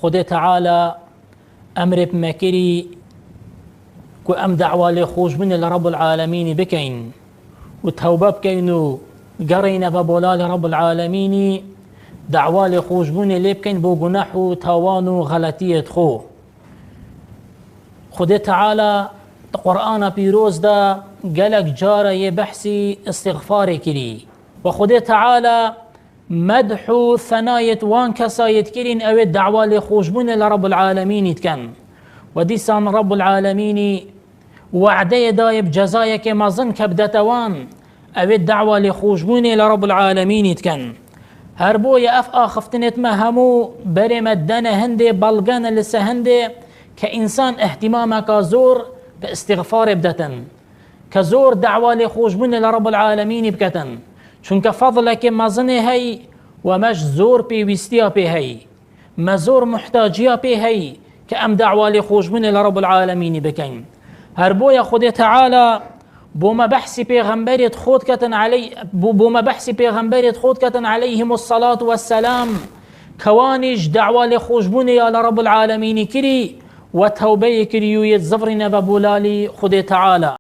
خدای تعالى أمر بمكري كو أم دعوة لخوش من لرب العالمين بكين وتوبة بكينو قرينا ببولا لرب العالمين دعوة لخوش من لبكين بو جناحو توانو غلطية خو خدای تعالى قرآن بيروز دا قالك جارة يبحثي استغفار كري وخدای تعالى مدحو ثناية وان كسايت كرين او الدعوة لخوشبون لرب العالمين يتكن وديسان رب العالمين وعده دايب جزايك مظن كبدتوان او الدعوة لخوشبون لرب العالمين يتكن هربو يا اف اخفتنت مهمو برمدن هندي بلغان لسه هندي كإنسان اهتمامك زور باستغفار بدتن كزور دعوة لخوشبون لرب العالمين بكتن چونکە فضلك مزني هي ومش زور بيويستيا بي هي مزور محتاجيا بي هي كأم دعوة لخوش من لرب العالمين بكين هربويا خدي تعالى بوما بحثي بيغمبريت خود كتن علي بوما بحثي بيغمبريت خود كتن عليهم الصلاة والسلام كوانج دعوة لخوش من يا لرب العالمين كري وتوبي كريو يتزفرنا ببولالي خدي تعالى